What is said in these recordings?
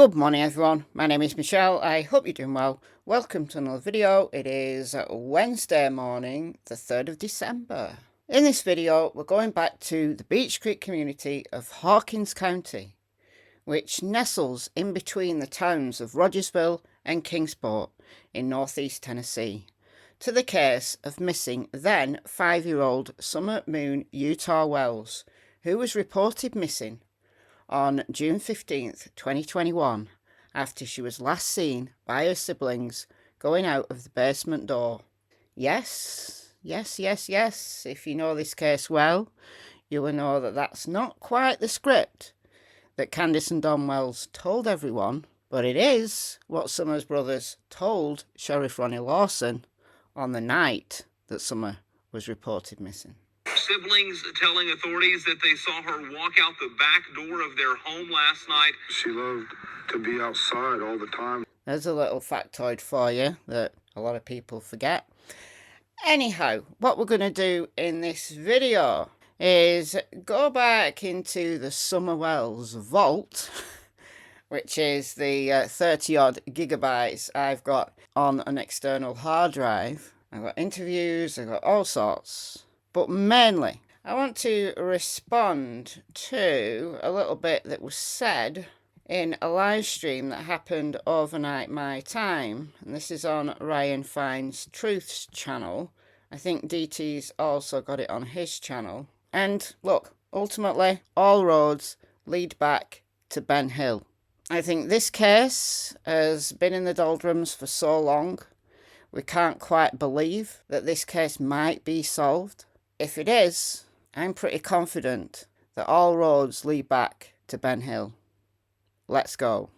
Good morning everyone, my name is Michelle, I hope you're doing well. Welcome to another video. It is Wednesday morning, the 3rd of December. In this video, we're going back to the Beech Creek community of Hawkins County, which nestles in between the towns of Rogersville and Kingsport in northeast Tennessee, to the case of missing then 5-year-old Summer Wells, who was reported missing on June 15th, 2021, after she was last seen by her siblings going out of the basement door. Yes, if you know this case well, you will know that that's not quite the script that Candice and Don Wells told everyone, but it is what Summer's brothers told Sheriff Ronnie Lawson on the night that Summer was reported missing. Siblings telling authorities that they saw her walk out the back door of their home last night. She loved to be outside all the time. There's a little factoid for you that a lot of people forget. Anyhow, what we're going to do in this video is go back into the Summer Wells vault, which is the 30-odd gigabytes I've got on an external hard drive. I've got interviews, I've got all sorts. But mainly, I want to respond to a little bit that was said in a live stream that happened overnight my time. And this is on Ryan Fine's Truth's channel. I think DT's also got it on his channel. And look, ultimately, all roads lead back to Ben Hill. I think this case has been in the doldrums for so long. We can't quite believe that this case might be solved. If it is, I'm pretty confident that all roads lead back to Ben Hill. Let's go.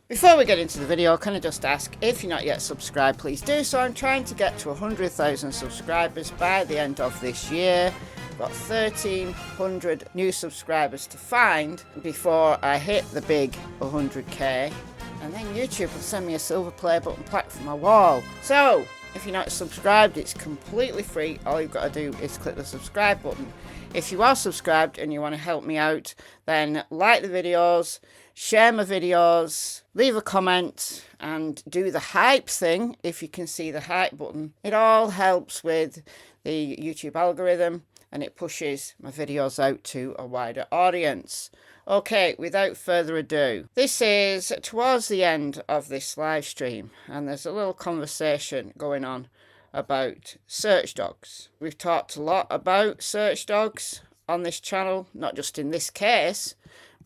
Before we get into the video, can I just ask, if you're not yet subscribed, please do so. I'm trying to get to 100,000 subscribers by the end of this year. I've got 1,300 new subscribers to find before I hit the big 100k. And then YouTube will send me a silver play button plaque for my wall. So, if you're not subscribed, it's completely free. All you've got to do is click the subscribe button. If you are subscribed and you want to help me out, then like the videos, share my videos, leave a comment, and do the hype thing if you can see the hype button. It all helps with the YouTube algorithm and it pushes my videos out to a wider audience. Okay, without further ado, this is towards the end of this live stream, and there's a little conversation going on about search dogs. We've talked a lot about search dogs on this channel, not just in this case,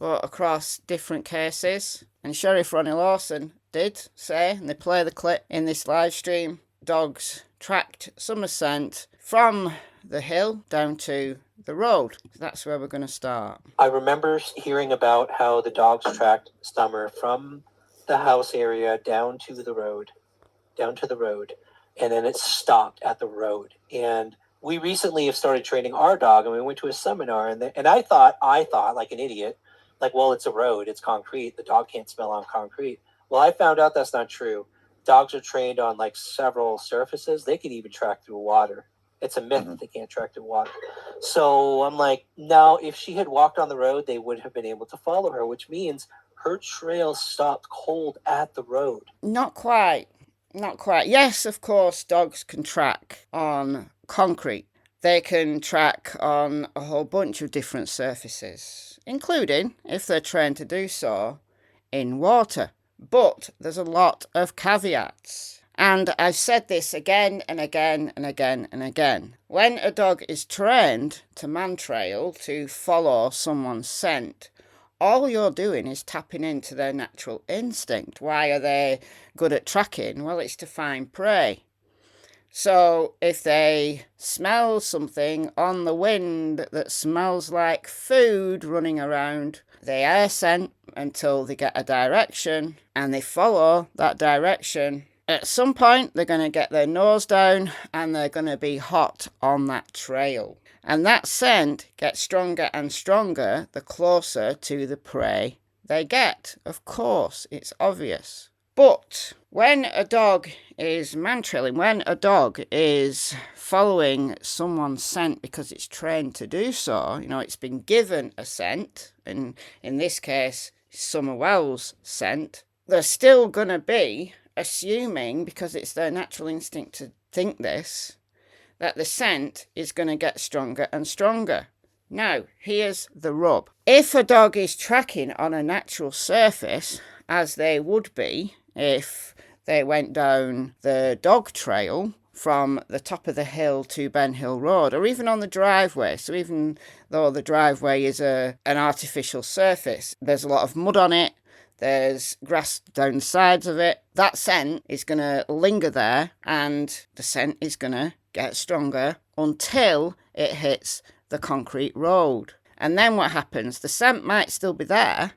but across different cases. And Sheriff Ronnie Lawson did say, and they play the clip in this live stream, dogs tracked Summer scent from the hill down to the road. That's where we're going to start. I remember hearing about how the dogs tracked Summer from the house area down to the road, and then it stopped at the road. And we recently have started training our dog, and we went to a seminar, and I thought like an idiot, like, well, it's a road, it's concrete, the dog can't smell on concrete. Well, I found out that's not true. Dogs are trained on like several surfaces. They can even track through water. It's a myth that they can't track through water. So I'm like, now, if she had walked on the road, they would have been able to follow her, which means her trail stopped cold at the road. Not quite. Yes, of course, dogs can track on concrete. They can track on a whole bunch of different surfaces, including, if they're trained to do so, in water. But there's a lot of caveats. And I've said this again and again and again and again. When a dog is trained to man trail, to follow someone's scent, all you're doing is tapping into their natural instinct. Why are they good at tracking? Well, it's to find prey. So if they smell something on the wind that smells like food running around, they air scent until they get a direction and they follow that direction. At some point, they're going to get their nose down and they're going to be hot on that trail. And that scent gets stronger and stronger the closer to the prey they get. Of course, it's obvious. But When a dog is man-trailing, when a dog is following someone's scent because it's trained to do so, it's been given a scent, and in this case, Summer Wells scent, they're still going to be assuming, because it's their natural instinct to think this, that the scent is going to get stronger and stronger. Now, here's the rub. If a dog is tracking on a natural surface, as they would be if they went down the dog trail from the top of the hill to Ben Hill Road, or even on the driveway, so even though the driveway is an artificial surface, there's a lot of mud on it, there's grass down the sides of it, that scent is going to linger there, and the scent is going to get stronger until it hits the concrete road. And then what happens? The scent might still be there,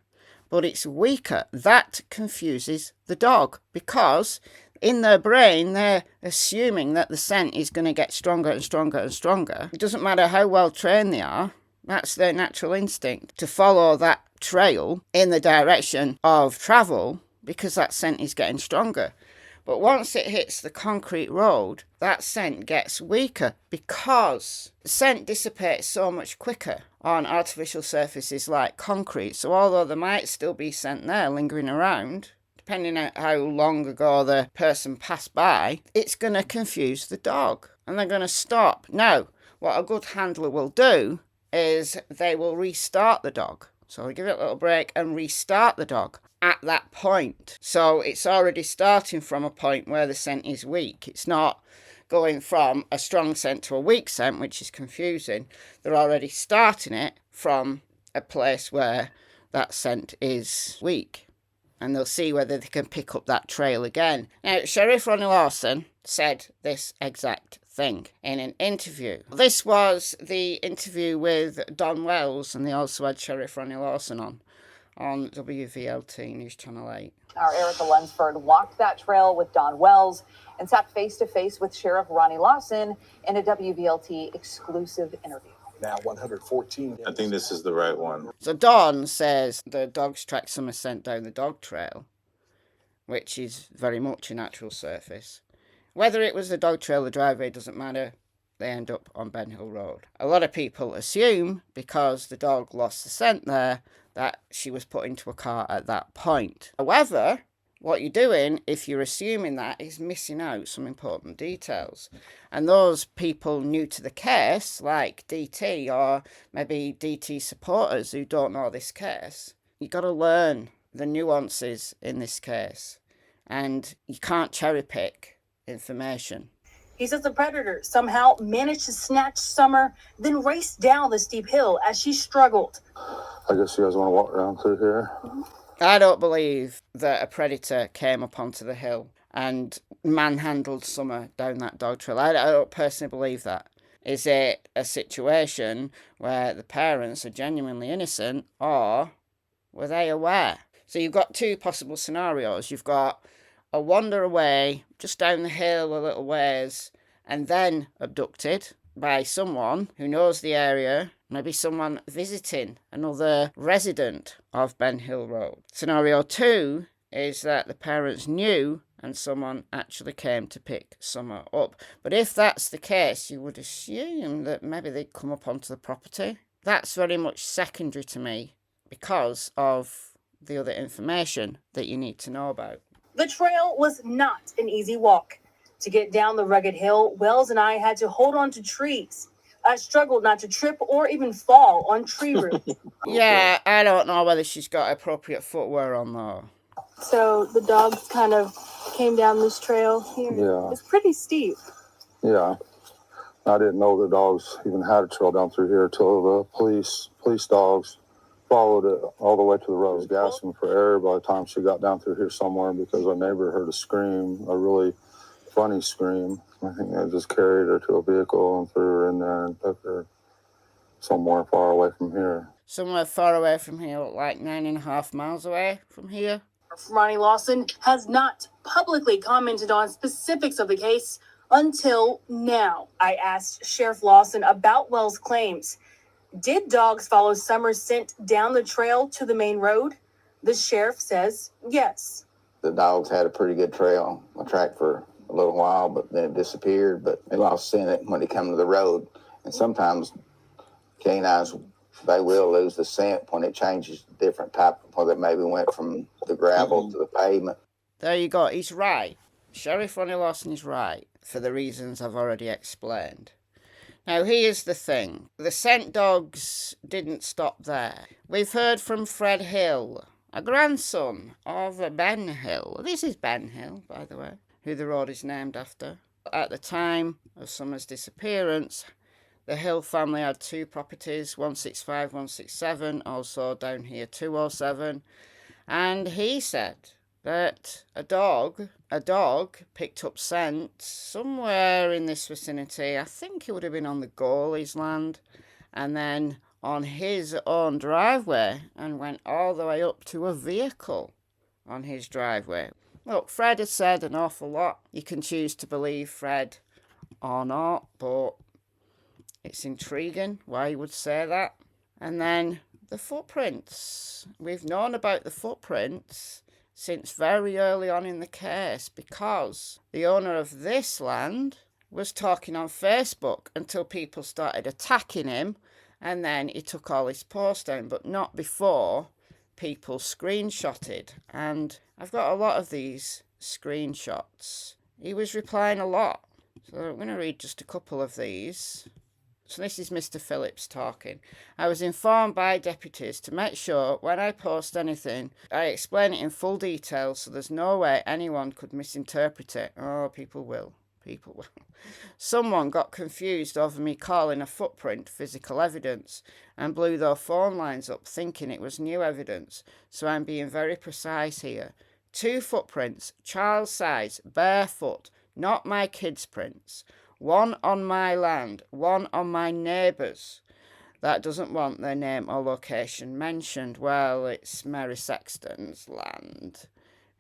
but it's weaker. That confuses the dog, because in their brain they're assuming that the scent is going to get stronger and stronger and stronger. It doesn't matter how well trained they are. That's their natural instinct, to follow that trail in the direction of travel, because that scent is getting stronger. But once it hits the concrete road, that scent gets weaker, because the scent dissipates so much quicker on artificial surfaces like concrete. So although there might still be scent there lingering around, depending on how long ago the person passed by, it's going to confuse the dog and they're going to stop. Now, what a good handler will do is they will restart the dog. So they give it a little break and restart the dog at that point. So it's already starting from a point where the scent is weak. It's not going from a strong scent to a weak scent, which is confusing. They're already starting it from a place where that scent is weak. And they'll see whether they can pick up that trail again. Now, Sheriff Ronnie Lawson said this exact thing in an interview. This was the interview with Don Wells, and they also had Sheriff Ronnie Lawson on WVLT News Channel 8. Our Erica Lunsford walked that trail with Don Wells and sat face-to-face with Sheriff Ronnie Lawson in a WVLT exclusive interview. Now 114. I think this is the right one. So Don says the dogs track Summer scent down the dog trail, which is very much a natural surface. Whether it was the dog trail or the driveway doesn't matter. They end up on Ben Hill Road. A lot of people assume, because the dog lost the scent there, that she was put into a car at that point. However, what you're doing, if you're assuming that, is missing out some important details. And those people new to the case, like DT or maybe DT supporters who don't know this case, you got to learn the nuances in this case. And you can't cherry pick information. He says the predator somehow managed to snatch Summer, then raced down the steep hill as she struggled. I guess you guys want to walk around through here? I don't believe that a predator came up onto the hill and manhandled Summer down that dog trail. I don't personally believe that. Is it a situation where the parents are genuinely innocent, or were they aware? So you've got two possible scenarios. You've got a wander away just down the hill a little ways and then abducted by someone who knows the area, maybe someone visiting another resident of Ben Hill Road. Scenario 2 is that the parents knew and someone actually came to pick Summer up. But if that's the case, you would assume that maybe they'd come up onto the property. That's very much secondary to me because of the other information that you need to know about. The trail was not an easy walk. To get down the rugged hill, Wells and I had to hold on to trees. I struggled not to trip or even fall on tree roots. Yeah, I don't know whether she's got appropriate footwear on though. So the dogs kind of came down this trail here. Yeah. It's pretty steep. Yeah. I didn't know the dogs even had a trail down through here until the police dogs followed it all the way to the road. I was gasping for air by the time she got down through here somewhere, because our neighbor heard a scream, a really funny scream. I think they just carried her to a vehicle and threw her in there and took her somewhere far away from here. Somewhere far away from here, like 9.5 miles away from here. Ronnie Lawson has not publicly commented on specifics of the case until now. I asked Sheriff Lawson about Wells' claims. Did dogs follow Summer's scent down the trail to the main road? The sheriff says yes. The dogs had a pretty good trail, a track for a little while, but then it disappeared. But they lost scent it when they come to the road. And sometimes canines, they will lose the scent when it changes different type, whether it maybe went from the gravel to the pavement. There you go. He's right. Sheriff Ronnie Lawson is right for the reasons I've already explained. Now, here's the thing. The scent dogs didn't stop there. We've heard from Fred Hill, a grandson of Ben Hill. This is Ben Hill, by the way, who the road is named after. At the time of Summer's disappearance, the Hill family had two properties, 165, 167, also down here 207. And he said that a dog picked up scent somewhere in this vicinity. I think it would have been on the Goalies' land, and then on his own driveway, and went all the way up to a vehicle on his driveway. Look, Fred has said an awful lot. You can choose to believe Fred or not, but it's intriguing why he would say that. And then the footprints. We've known about the footprints since very early on in the case, because the owner of this land was talking on Facebook until people started attacking him, and then he took all his posts down, but not before people screenshotted. And I've got a lot of these screenshots. He was replying a lot, so I'm going to read just a couple of these. So this is Mr. Phillips talking. I was informed by deputies to make sure when I post anything, I explain it in full detail so there's no way anyone could misinterpret it. Oh, people will. People will. Someone got confused over me calling a footprint physical evidence and blew their phone lines up thinking it was new evidence. So I'm being very precise here. 2 footprints, child size, barefoot, not my kids' prints. 1 on my land, 1 on my neighbour's. That doesn't want their name or location mentioned. Well, it's Mary Sexton's land,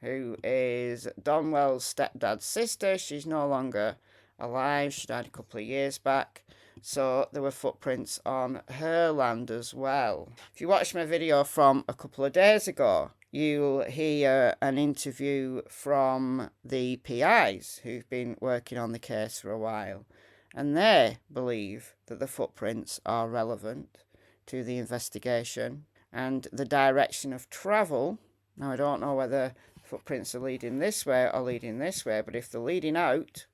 who is Donwell's stepdad's sister. She's no longer alive. She died a couple of years back. So there were footprints on her land as well. If you watch my video from a couple of days ago, you'll hear an interview from the PIs who've been working on the case for a while. And they believe that the footprints are relevant to the investigation and the direction of travel. Now, I don't know whether footprints are leading this way or leading this way, but if they're leading out,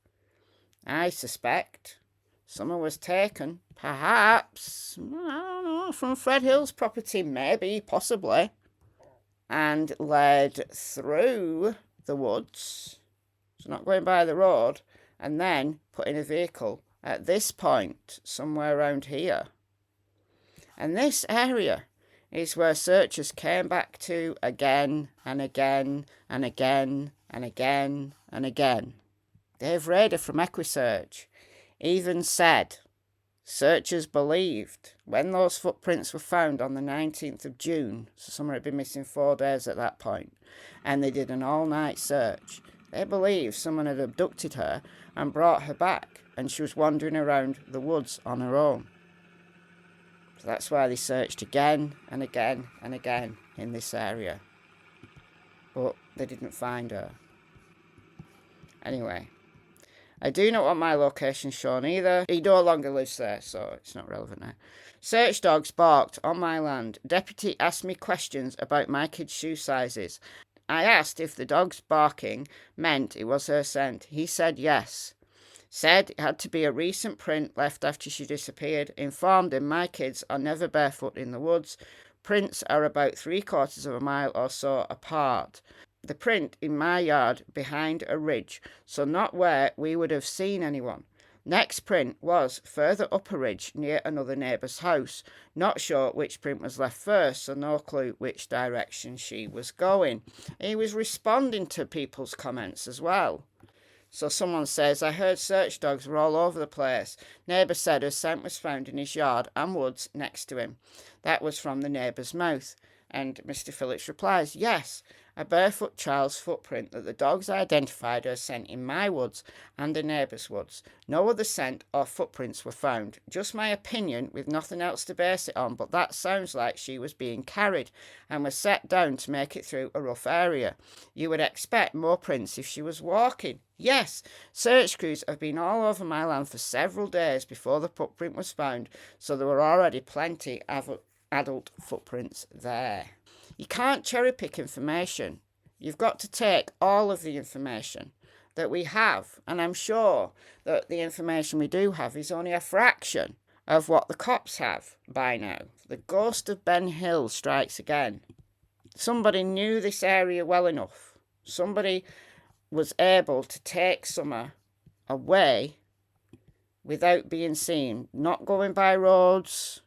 I suspect Summer was taken, perhaps, I don't know, from Fred Hill's property, maybe, possibly, and led through the woods, so not going by the road, and then put in a vehicle at this point, somewhere around here. And this area is where searchers came back to again and again and again and again and again. Dave Rader from EquiSearch even said searchers believed when those footprints were found on the 19th of June, so Summer had been missing 4 days at that point, and they did an all-night search. They believed someone had abducted her and brought her back, and she was wandering around the woods on her own. So that's why they searched again and again and again in this area. But they didn't find her. Anyway, I do not want my location shown either. He no longer lives there, so it's not relevant now. Search dogs barked on my land. Deputy asked me questions about my kids' shoe sizes. I asked if the dog's barking meant it was her scent. He said yes. Said it had to be a recent print left after she disappeared. Informed him my kids are never barefoot in the woods. Prints are about 3/4 of a mile or so apart. The print in my yard behind a ridge, so not where we would have seen anyone. Next print was further up a ridge near another neighbour's house. Not sure which print was left first, so no clue which direction she was going. He was responding to people's comments as well. So someone says, I heard search dogs were all over the place. Neighbour said her scent was found in his yard and woods next to him. That was from the neighbour's mouth. And Mr. Phillips replies, yes, a barefoot child's footprint that the dogs identified as scent in my woods and a neighbour's woods. No other scent or footprints were found. Just my opinion with nothing else to base it on, but that sounds like she was being carried and was set down to make it through a rough area. You would expect more prints if she was walking. Yes, search crews have been all over my land for several days before the footprint was found, so there were already plenty of adult footprints there. You can't cherry pick information. You've got to take all of the information that we have. And I'm sure that the information we do have is only a fraction of what the cops have by now. The ghost of Ben Hill strikes again. Somebody knew this area well enough. Somebody was able to take Summer away without being seen. Not going by roads,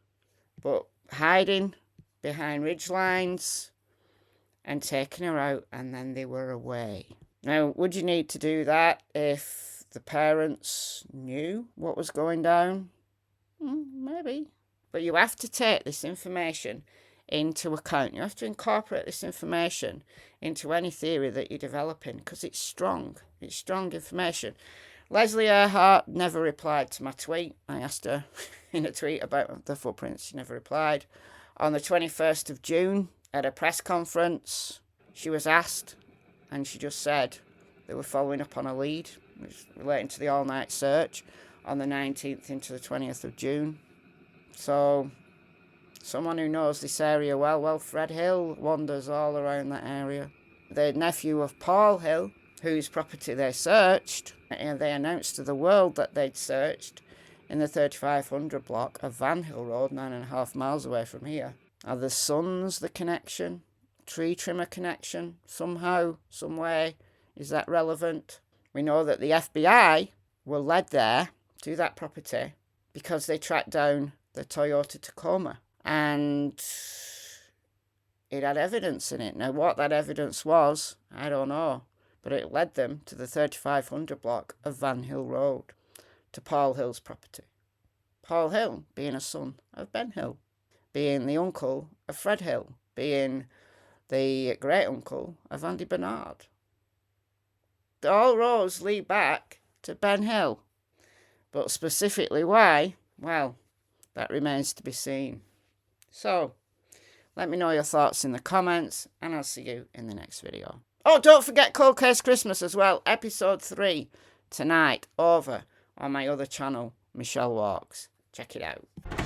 but hiding behind ridge lines and taking her out, and then they were away. Now, would you need to do that if the parents knew what was going down? Maybe. But you have to take this information into account. You have to incorporate this information into any theory that you're developing, because it's strong. It's strong information. Leslie Earhart never replied to my tweet. I asked her in a tweet about the footprints. She never replied. On the 21st of June, at a press conference, she was asked, and she just said they were following up on a lead, which relating to the all-night search, on the 19th into the 20th of June. So, someone who knows this area well, Fred Hill wanders all around that area. The nephew of Paul Hill, whose property they searched, and they announced to the world that they'd searched in the 3500 block of Van Hill Road, 9.5 miles away from here. Are the sons the connection? Tree trimmer connection? Somehow, some way? Is that relevant? We know that the FBI were led there to that property because they tracked down the Toyota Tacoma. And it had evidence in it. Now, what that evidence was, I don't know. But it led them to the 3500 block of Van Hill Road, to Paul Hill's property. Paul Hill being a son of Ben Hill, being the uncle of Fred Hill, being the great-uncle of Andy Bernard. All roads lead back to Ben Hill. But specifically why, well, that remains to be seen. So, let me know your thoughts in the comments, and I'll see you in the next video. Oh, don't forget Cold Case Christmas as well. Episode 3 tonight over on my other channel, Michelle Walks. Check it out.